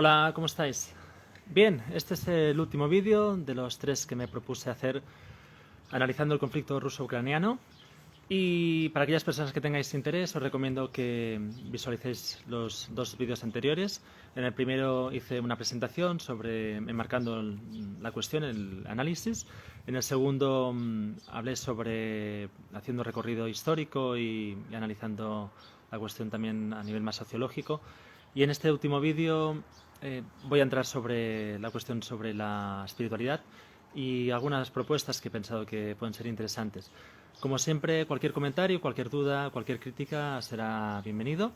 Hola, ¿cómo estáis? Bien, este es el último vídeo de los tres que me propuse hacer analizando el conflicto ruso-ucraniano. Y para aquellas personas que tengáis interés, os recomiendo que visualicéis los dos vídeos anteriores. En el primero hice una presentación sobre enmarcando la cuestión, el análisis. En el segundo hablé sobre haciendo recorrido histórico y analizando la cuestión también a nivel más sociológico. Y en este último vídeo voy a entrar sobre la cuestión sobre la espiritualidad y algunas propuestas que he pensado que pueden ser interesantes. Como siempre, cualquier comentario, cualquier duda, cualquier crítica será bienvenido.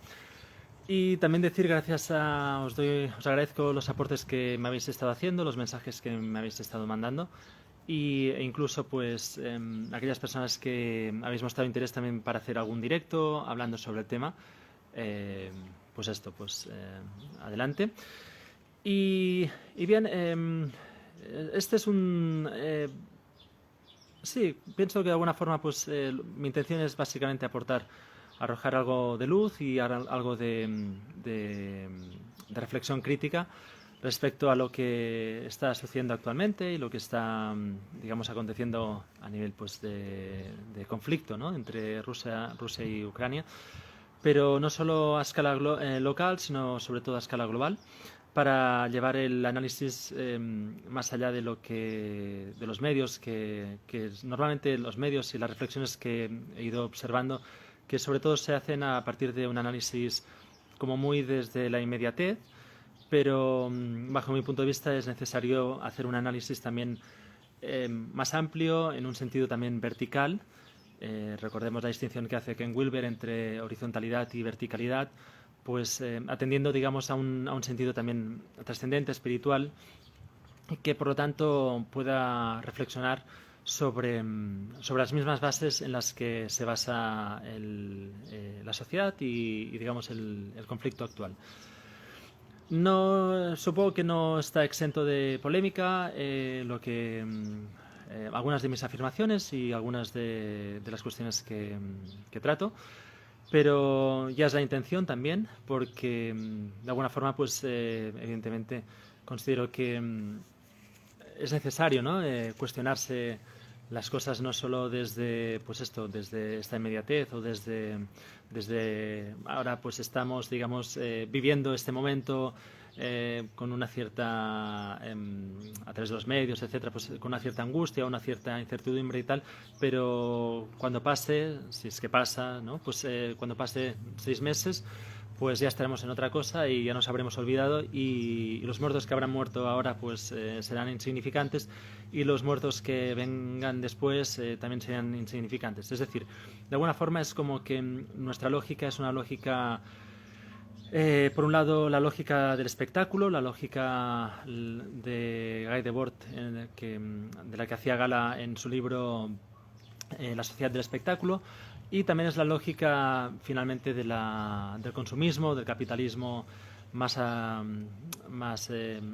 Y también decir os agradezco los aportes que me habéis estado haciendo, los mensajes que me habéis estado mandando e incluso pues aquellas personas que habéis mostrado interés también para hacer algún directo hablando sobre el tema. Pues esto, pues adelante. Y bien, este es un sí, pienso que de alguna forma pues mi intención es básicamente arrojar algo de luz y algo de reflexión crítica respecto a lo que está sucediendo actualmente y lo que está, digamos, aconteciendo a nivel pues de conflicto, ¿no? Entre Rusia y Ucrania, pero no solo a escala local, sino sobre todo a escala global, para llevar el análisis más allá de de los medios que normalmente los medios y las reflexiones que he ido observando, que sobre todo se hacen a partir de un análisis como muy desde la inmediatez, pero bajo mi punto de vista es necesario hacer un análisis también más amplio, en un sentido también vertical. Recordemos la distinción que hace Ken Wilber entre horizontalidad y verticalidad, pues atendiendo, digamos, a un sentido también trascendente, espiritual, y que por lo tanto pueda reflexionar sobre las mismas bases en las que se basa la sociedad y digamos, el conflicto actual. No, supongo que no está exento de polémica algunas de mis afirmaciones y algunas de las cuestiones que trato, pero ya es la intención también, porque de alguna forma, pues evidentemente considero que es necesario, ¿no? Cuestionarse las cosas no solo desde pues esto, desde esta inmediatez o desde ahora pues estamos, digamos, viviendo este momento con una cierta a través de los medios, etcétera, pues con una cierta angustia, una cierta incertidumbre y tal, pero cuando pase, si es que pasa, ¿no? Pues cuando pase 6 meses, pues ya estaremos en otra cosa y ya nos habremos olvidado y los muertos que habrán muerto ahora pues serán insignificantes y los muertos que vengan después también serán insignificantes. Es decir, de alguna forma es como que nuestra lógica es una lógica, por un lado, la lógica del espectáculo, la lógica de Guy Debord, de la que hacía gala en su libro La sociedad del espectáculo, y también es la lógica finalmente del consumismo, del capitalismo más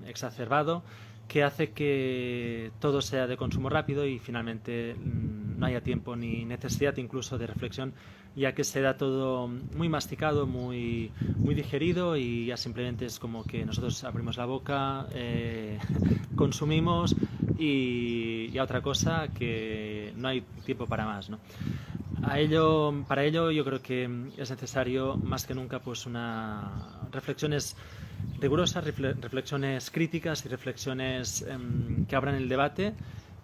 exacerbado, que hace que todo sea de consumo rápido y finalmente no haya tiempo ni necesidad incluso de reflexión, ya que se da todo muy masticado, muy digerido y ya simplemente es como que nosotros abrimos la boca, consumimos y a otra cosa que no hay tiempo para más, ¿no? Para ello yo creo que es necesario más que nunca pues reflexiones rigurosas, reflexiones críticas y reflexiones que abran el debate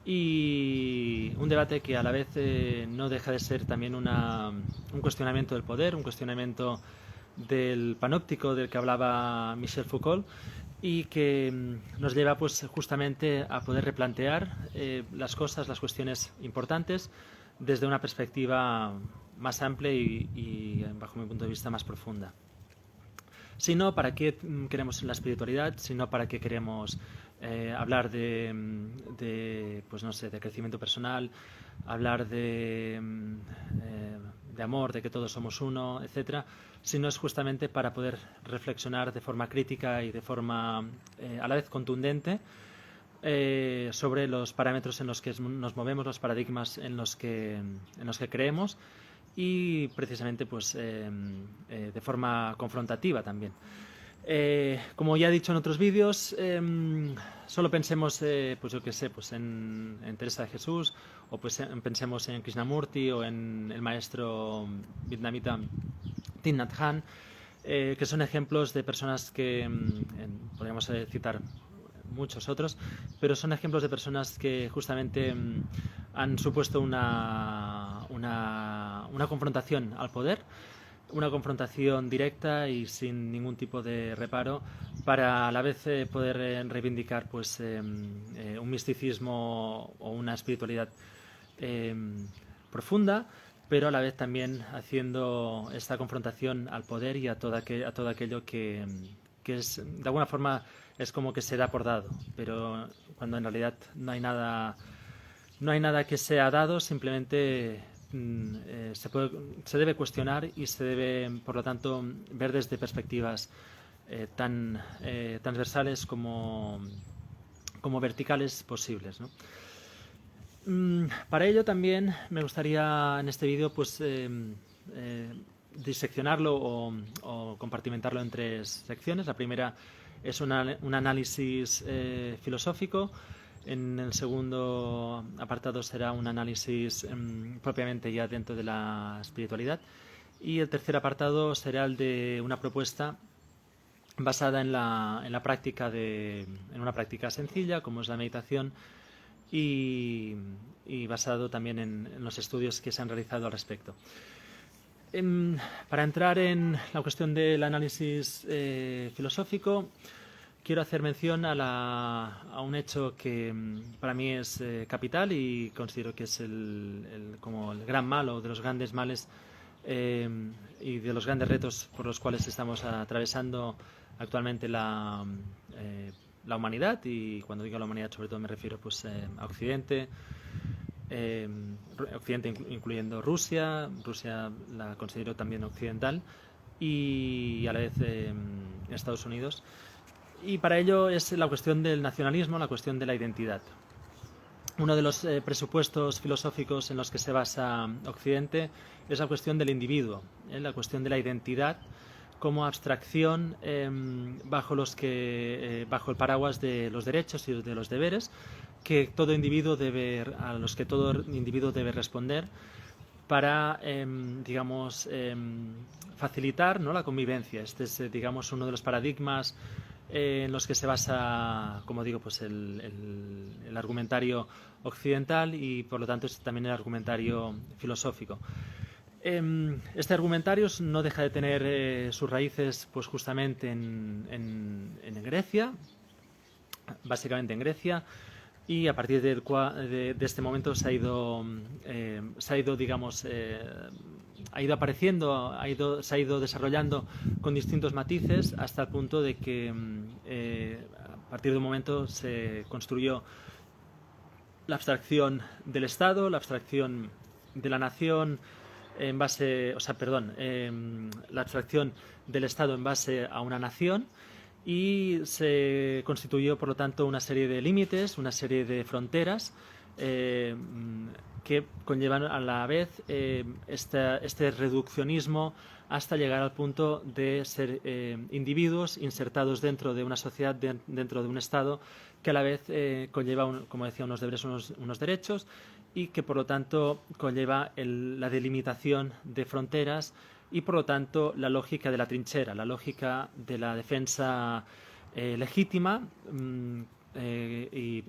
y un debate que a la vez no deja de ser también un cuestionamiento del poder, un cuestionamiento del panóptico del que hablaba Michel Foucault y que nos lleva pues justamente a poder replantear las cosas, las cuestiones importantes desde una perspectiva más amplia y bajo mi punto de vista más profunda. Si no, ¿para qué queremos la espiritualidad? Si no, ¿para qué queremos hablar pues no sé, de crecimiento personal, hablar de amor, de que todos somos uno, etcétera? Si no es justamente para poder reflexionar de forma crítica y de forma a la vez contundente sobre los parámetros en los que nos movemos, los paradigmas en los que creemos y precisamente pues de forma confrontativa también. Como ya he dicho en otros vídeos, solo pensemos, pues yo qué sé, pues en Teresa de Jesús, o pues pensemos en Krishnamurti o en el maestro vietnamita Thich Nhat Hanh, que son ejemplos de personas que podríamos citar muchos otros, pero son ejemplos de personas que justamente han supuesto una confrontación al poder, una confrontación directa y sin ningún tipo de reparo, para a la vez poder reivindicar pues un misticismo o una espiritualidad profunda, pero a la vez también haciendo esta confrontación al poder y a todo aquello que es, de alguna forma, es como que se da por dado, pero cuando en realidad no hay nada que sea dado, simplemente se debe cuestionar y se debe, por lo tanto, ver desde perspectivas tan transversales como verticales posibles, ¿no? Para ello también me gustaría en este vídeo pues diseccionarlo o compartimentarlo en 3 secciones. La primera es un análisis filosófico. En el segundo apartado será un análisis propiamente ya dentro de la espiritualidad. Y el tercer apartado será el de una propuesta basada en una práctica sencilla, como es la meditación, y basado también en los estudios que se han realizado al respecto. Para entrar en la cuestión del análisis filosófico, quiero hacer mención a un hecho que para mí es capital y considero que es como el gran mal o de los grandes males y de los grandes retos por los cuales estamos atravesando actualmente la humanidad, y cuando digo la humanidad sobre todo me refiero pues a Occidente, incluyendo Rusia la considero también occidental, y a la vez Estados Unidos. Y para ello es la cuestión del nacionalismo, la cuestión de la identidad. Uno de los presupuestos filosóficos en los que se basa Occidente es la cuestión del individuo, la cuestión de la identidad como abstracción bajo el paraguas de los derechos y de los deberes a los que todo individuo debe responder para, facilitar, ¿no?, la convivencia. Este es, digamos, uno de los paradigmas en los que se basa, como digo, pues el argumentario occidental y, por lo tanto, es también el argumentario filosófico. Este argumentario no deja de tener sus raíces pues justamente en Grecia, básicamente en Grecia, y a partir de este momento se ha ido digamos, ha ido apareciendo, se ha ido desarrollando con distintos matices hasta el punto de que a partir de un momento se construyó la abstracción del Estado, la abstracción de la nación la abstracción del Estado en base a una nación, y se constituyó, por lo tanto, una serie de límites, una serie de fronteras que conllevan a la vez este reduccionismo hasta llegar al punto de ser individuos insertados dentro de una sociedad, dentro de un Estado, que a la vez conlleva, como decía, unos deberes, unos derechos, y que por lo tanto conlleva la delimitación de fronteras y por lo tanto la lógica de la trinchera, la lógica de la defensa legítima y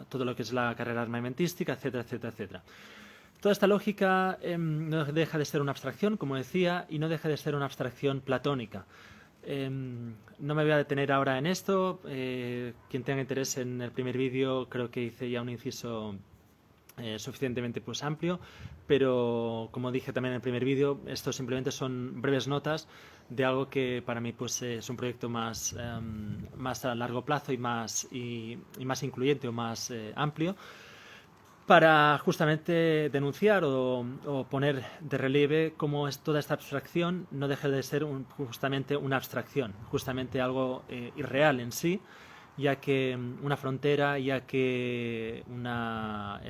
todo lo que es la carrera armamentística, etcétera, etcétera, etcétera. Toda esta lógica no deja de ser una abstracción, como decía, y no deja de ser una abstracción platónica. No me voy a detener ahora en esto. Quien tenga interés en el primer vídeo, creo que hice ya un inciso suficientemente pues amplio, pero como dije también en el primer vídeo, esto simplemente son breves notas de algo que para mí pues es un proyecto más a largo plazo y más incluyente o más amplio, para justamente denunciar o poner de relieve cómo es toda esta abstracción no deja de ser justamente una abstracción, justamente algo irreal en sí, ya que una frontera, ya que la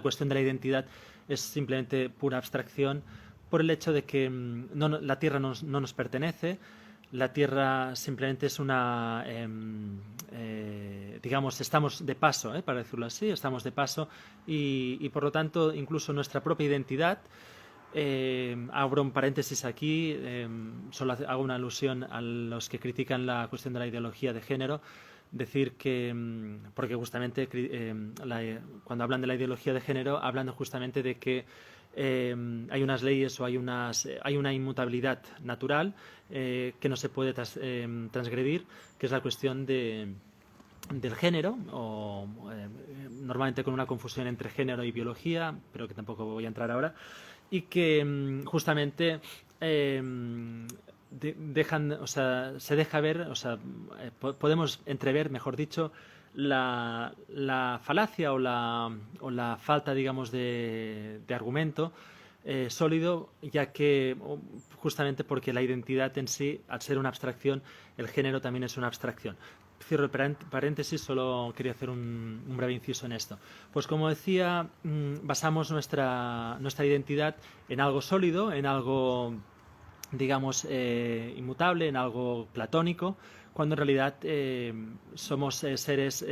cuestión de la identidad es simplemente pura abstracción por el hecho de que la Tierra no nos pertenece, la Tierra simplemente es una, digamos, estamos de paso, para decirlo así, estamos de paso y por lo tanto incluso nuestra propia identidad, abro un paréntesis aquí, solo hago una alusión a los que critican la cuestión de la ideología de género, decir que, porque justamente cuando hablan de la ideología de género, hablan justamente de que hay unas leyes o hay una inmutabilidad natural que no se puede transgredir, que es la cuestión del género, o normalmente con una confusión entre género y biología, pero que tampoco voy a entrar ahora, y que justamente dejan, o sea, se deja ver, o sea, podemos entrever, mejor dicho, la falacia o la falta, digamos, de argumento sólido, ya que justamente porque la identidad en sí, al ser una abstracción, el género también es una abstracción. Cierro el paréntesis, solo quería hacer un breve inciso en esto. Pues como decía, basamos nuestra identidad en algo sólido, en algo, digamos, inmutable, en algo platónico, cuando en realidad somos seres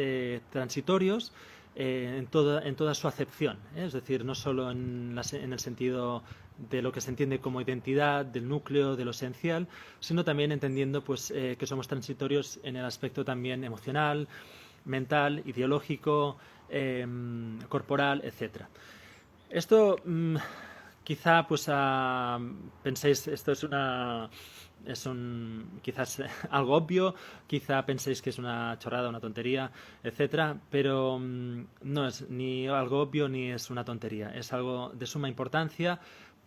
transitorios en toda su acepción, es decir, no solo en el sentido de lo que se entiende como identidad, del núcleo, de lo esencial, sino también entendiendo pues, que somos transitorios en el aspecto también emocional, mental, ideológico, corporal, etcétera. Esto quizá pues penséis, esto es quizás algo obvio, quizá penséis que es una chorrada, una tontería, etcétera, pero no es ni algo obvio ni es una tontería, es algo de suma importancia,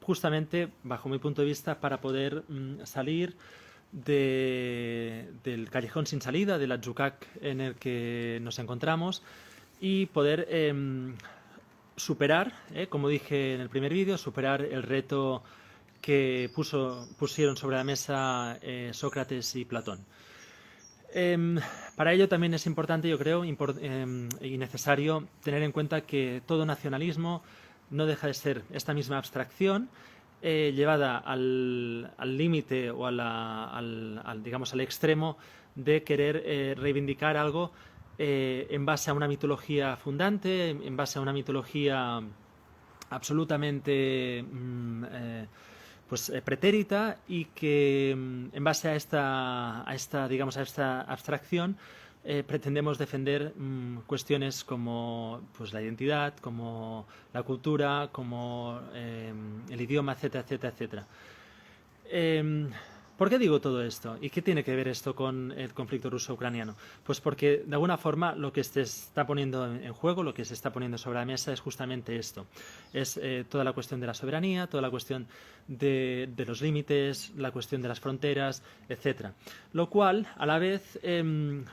justamente bajo mi punto de vista, para poder salir del callejón sin salida, del atzucac en el que nos encontramos y poder superar, como dije en el primer vídeo, superar el reto que pusieron sobre la mesa Sócrates y Platón. Para ello también es importante, yo creo, y necesario tener en cuenta que todo nacionalismo no deja de ser esta misma abstracción llevada al límite o digamos, al extremo de querer reivindicar algo en base a una mitología fundante, en base a una mitología absolutamente pues pretérita, y que en base a esta digamos a esta abstracción pretendemos defender cuestiones como pues la identidad, como la cultura, como el idioma, etcétera, etcétera, etcétera. ¿Por qué digo todo esto? ¿Y qué tiene que ver esto con el conflicto ruso-ucraniano? Pues porque de alguna forma lo que se está poniendo en juego, lo que se está poniendo sobre la mesa es justamente esto. Es toda la cuestión de la soberanía, toda la cuestión de los límites, la cuestión de las fronteras, etcétera. Lo cual, a la vez,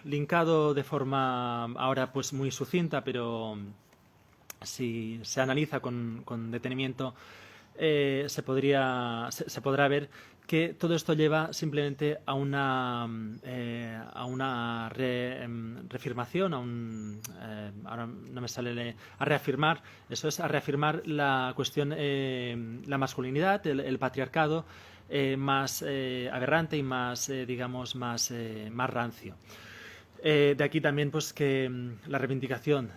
linkado de forma ahora pues muy sucinta, pero si se analiza con detenimiento, se podrá ver que todo esto lleva simplemente a una reafirmación, ahora no me sale, a reafirmar, eso es, a reafirmar la cuestión, la masculinidad, el patriarcado más aberrante y más, digamos, más rancio. De aquí también pues que la reivindicación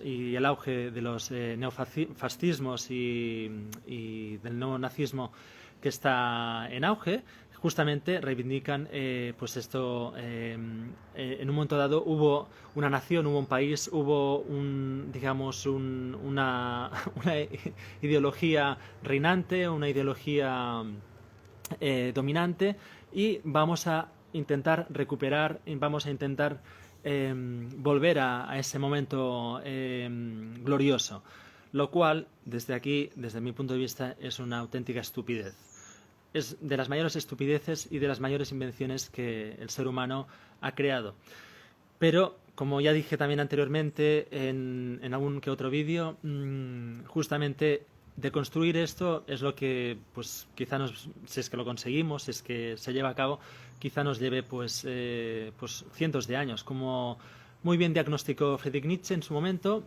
y el auge de los neofascismos y del neonazismo que está en auge, justamente reivindican pues esto, en un momento dado hubo una nación, hubo un país, hubo digamos una ideología reinante, una ideología dominante, y vamos a intentar recuperar, vamos a intentar volver a ese momento glorioso, lo cual desde aquí, desde mi punto de vista, es una auténtica estupidez. Es de las mayores estupideces y de las mayores invenciones que el ser humano ha creado. Pero, como ya dije también anteriormente en algún que otro vídeo, justamente de construir esto es lo que, pues, quizá si es que lo conseguimos, si es que se lleva a cabo, quizá nos lleve pues cientos de años, como muy bien diagnosticó Friedrich Nietzsche en su momento.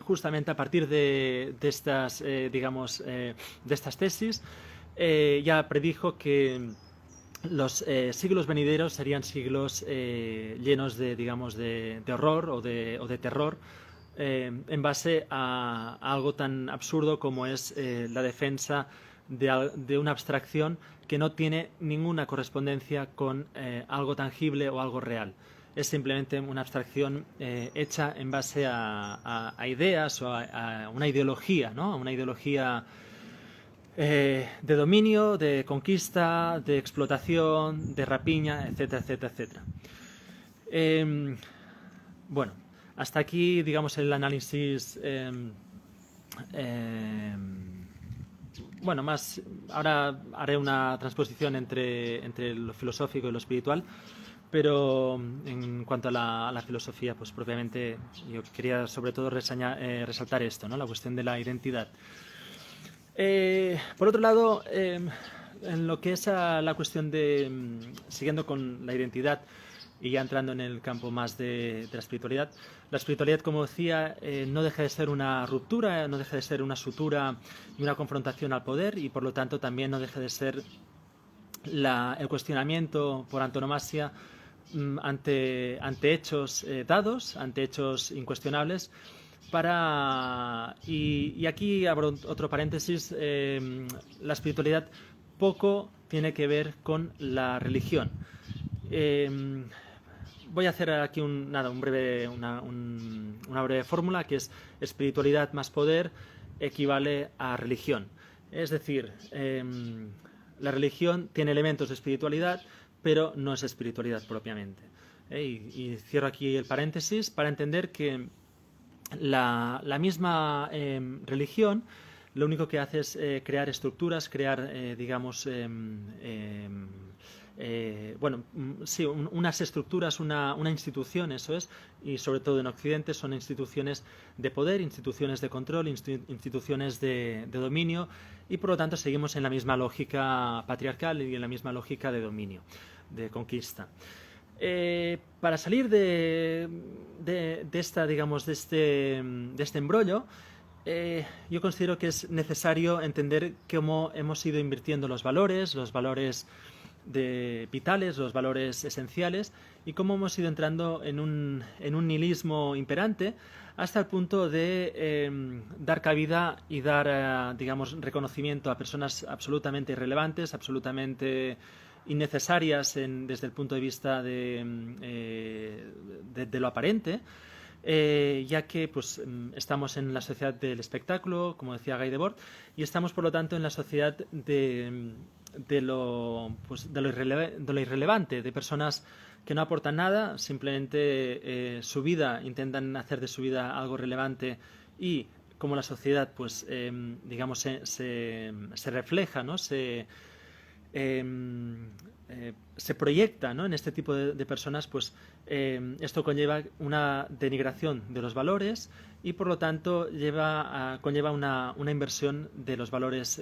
Justamente a partir de estas, digamos, de estas tesis, ya predijo que los siglos venideros serían siglos llenos de, digamos, de horror o de terror, en base a algo tan absurdo como es la defensa de una abstracción que no tiene ninguna correspondencia con algo tangible o algo real. Es simplemente una abstracción hecha en base a ideas o a una ideología, ¿no? A una ideología de dominio, de conquista, de explotación, de rapiña, etcétera, etcétera, etcétera. Bueno, hasta aquí, digamos, el análisis. Bueno, más. Ahora haré una transposición entre lo filosófico y lo espiritual, pero en cuanto a la filosofía, pues propiamente yo quería sobre todo resaltar esto, ¿no? La cuestión de la identidad. Por otro lado, en lo que es la cuestión de, siguiendo con la identidad y ya entrando en el campo más de la espiritualidad, como decía, no deja de ser una ruptura, no deja de ser una sutura y una confrontación al poder, y por lo tanto también no deja de ser el cuestionamiento por antonomasia ante hechos dados, ante hechos incuestionables. Y aquí abro otro paréntesis. La espiritualidad poco tiene que ver con la religión. Voy a hacer aquí una breve fórmula, que es: espiritualidad más poder equivale a religión. Es decir, la religión tiene elementos de espiritualidad, pero no es espiritualidad propiamente. Y cierro aquí el paréntesis para entender que la misma religión lo único que hace es crear estructuras, crear, digamos, bueno, sí, unas estructuras, una institución, eso es, y sobre todo en Occidente son instituciones de poder, instituciones de control, instituciones de dominio, y por lo tanto seguimos en la misma lógica patriarcal y en la misma lógica de dominio, de conquista. Para salir de esta, digamos, de este embrollo, yo considero que es necesario entender cómo hemos ido invirtiendo los valores vitales, los valores esenciales, y cómo hemos ido entrando en un nihilismo imperante hasta el punto de dar cabida y dar, digamos, reconocimiento a personas absolutamente irrelevantes, absolutamente innecesarias desde el punto de vista de lo aparente, ya que pues, estamos en la sociedad del espectáculo, como decía Guy Debord, y estamos por lo tanto en la sociedad de lo irrelevante, de personas que no aportan nada, simplemente su vida, intentan hacer de su vida algo relevante, y como la sociedad pues digamos se refleja, ¿no? Se proyecta, ¿no? En este tipo de personas, pues esto conlleva una denigración de los valores, y por lo tanto conlleva una inversión de los valores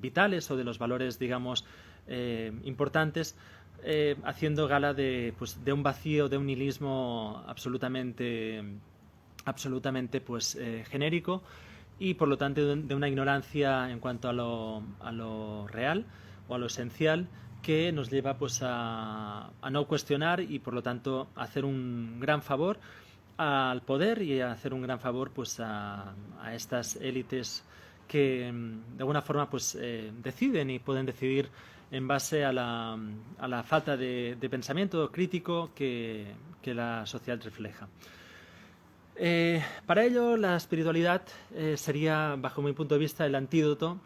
vitales o de los valores, digamos, importantes, haciendo gala pues, de un vacío, de un nihilismo absolutamente pues genérico, y por lo tanto de una ignorancia en cuanto a lo real o a lo esencial, que nos lleva pues a no cuestionar, y por lo tanto a hacer un gran favor al poder y a hacer un gran favor pues a estas élites que de alguna forma pues deciden y pueden decidir en base a la falta de pensamiento crítico que la sociedad refleja. Para ello, la espiritualidad sería, bajo mi punto de vista, el antídoto,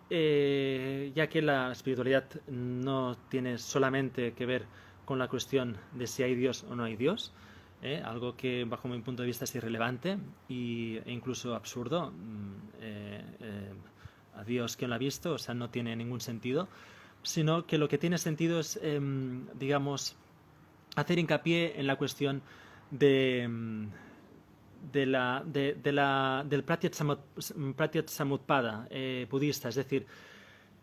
ya que la espiritualidad no tiene solamente que ver con la cuestión de si hay Dios o no hay Dios, algo que bajo mi punto de vista es irrelevante e incluso absurdo. A Dios, ¿quién lo ha visto? O sea, no tiene ningún sentido, sino que lo que tiene sentido es, digamos, hacer hincapié en la cuestión del Pratyatsamutpada budista, es decir,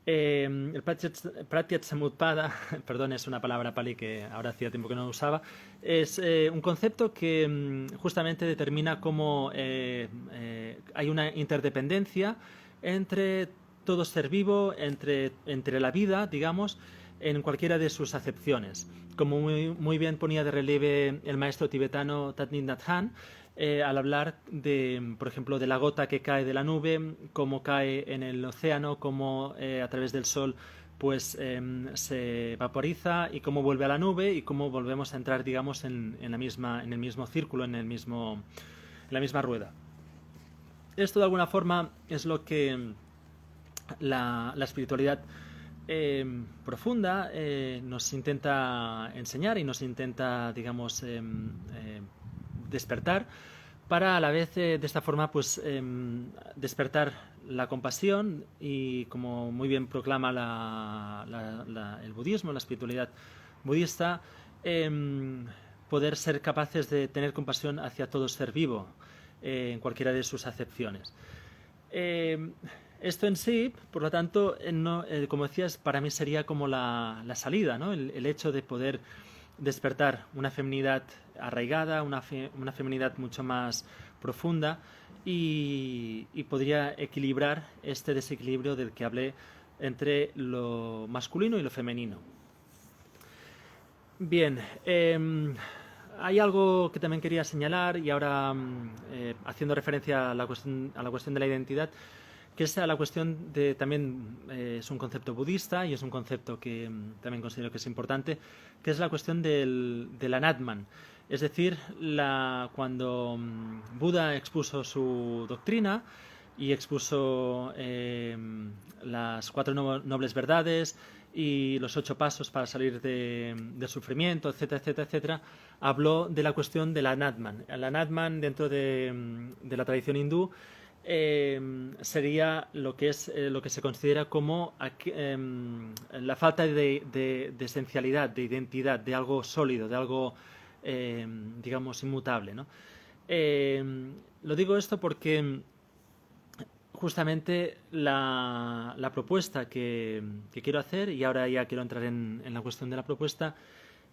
el Pratyatsamutpada, perdón, es una palabra pali que ahora hacía tiempo que no usaba, es un concepto que justamente determina cómo hay una interdependencia entre todo ser vivo, entre la vida, digamos, en cualquiera de sus acepciones. Como muy bien ponía de relieve el maestro tibetano Thich Nhat Hanh, al hablar de, por ejemplo, de la gota que cae de la nube, cómo cae en el océano, cómo a través del sol pues se vaporiza y cómo vuelve a la nube y cómo volvemos a entrar, digamos, en el mismo círculo, en la misma rueda. Esto de alguna forma es lo que la espiritualidad profunda nos intenta enseñar y nos intenta, digamos, despertar, para a la vez de esta forma pues despertar la compasión y, como muy bien proclama el budismo, la espiritualidad budista, poder ser capaces de tener compasión hacia todo ser vivo en cualquiera de sus acepciones. Esto en sí, por lo tanto, como decías, para mí sería como la salida, ¿no? El hecho de poder despertar una feminidad arraigada, una feminidad mucho más profunda y podría equilibrar este desequilibrio del que hablé entre lo masculino y lo femenino. Bien, hay algo que también quería señalar, y ahora haciendo referencia a la cuestión de la identidad, que es la cuestión de, también es un concepto budista y es un concepto que también considero que es importante, que es la cuestión del Anatman. Es decir, cuando Buda expuso su doctrina y expuso las 4 nobles verdades y los 8 pasos para salir del sufrimiento, etcétera, etcétera, etcétera, habló de la cuestión del Anatman. El Anatman, dentro de la tradición hindú, sería lo que se considera como la falta de esencialidad, de identidad, de algo sólido, de algo digamos inmutable, ¿no? Lo digo esto porque justamente la propuesta que quiero hacer, y ahora ya quiero entrar en la cuestión de la propuesta,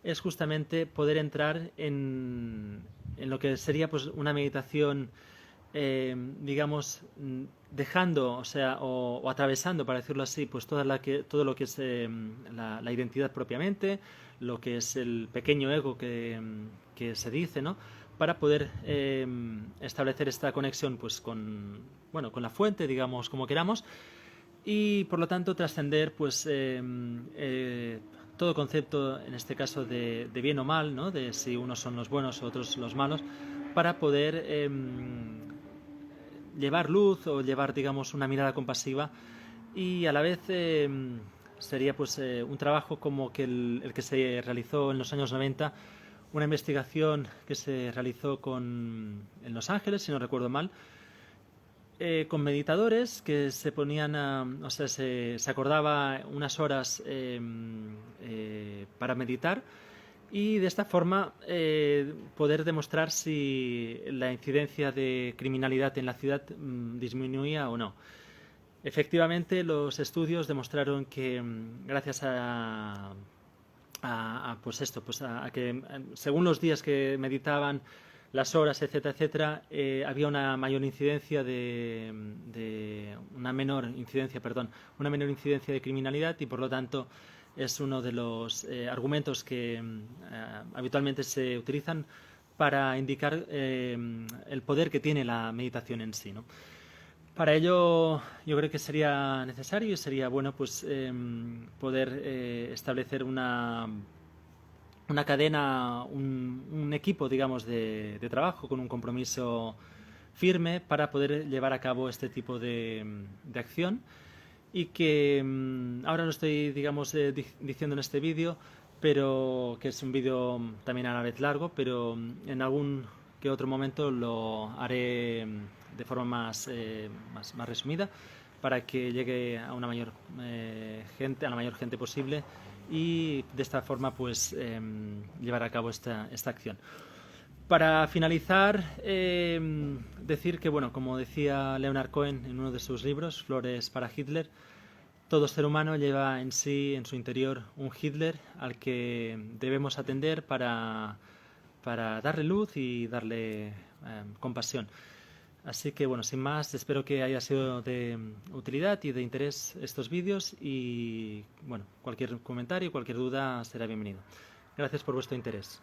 es justamente poder entrar en lo que sería pues una meditación, digamos, dejando, o atravesando, para decirlo así, pues todo lo que es la identidad propiamente, lo que es el pequeño ego que se dice, ¿no? Para poder establecer esta conexión pues con la fuente, digamos, como queramos, y por lo tanto trascender pues todo concepto, en este caso de bien o mal, ¿no? De si unos son los buenos o otros los malos, para poder llevar luz o llevar, digamos, una mirada compasiva, y a la vez sería pues un trabajo como que el que se realizó en los años 90, una investigación que se realizó en Los Ángeles, si no recuerdo mal, con meditadores que se ponían se acordaba unas horas para meditar, y de esta forma poder demostrar si la incidencia de criminalidad en la ciudad disminuía o no. Efectivamente, los estudios demostraron que gracias a que según los días que meditaban, las horas, etcétera, etcétera, había una menor incidencia de criminalidad, y por lo tanto es uno de los argumentos que habitualmente se utilizan para indicar el poder que tiene la meditación en sí, ¿no? Para ello, yo creo que sería necesario y sería bueno pues poder establecer una cadena, un equipo, digamos, de trabajo con un compromiso firme para poder llevar a cabo este tipo de acción, y que ahora lo estoy, digamos, diciendo en este vídeo, pero que es un vídeo también a la vez largo, pero en algún que otro momento lo haré de forma más resumida, para que llegue a una mayor gente, a la mayor gente posible, y de esta forma pues llevar a cabo esta acción. Para finalizar, decir que, bueno, como decía Leonard Cohen en uno de sus libros, Flores para Hitler, todo ser humano lleva en sí, en su interior, un Hitler al que debemos atender para darle luz y darle compasión. Así que bueno, sin más, espero que haya sido de utilidad y de interés estos vídeos y bueno, cualquier comentario, cualquier duda será bienvenido. Gracias por vuestro interés.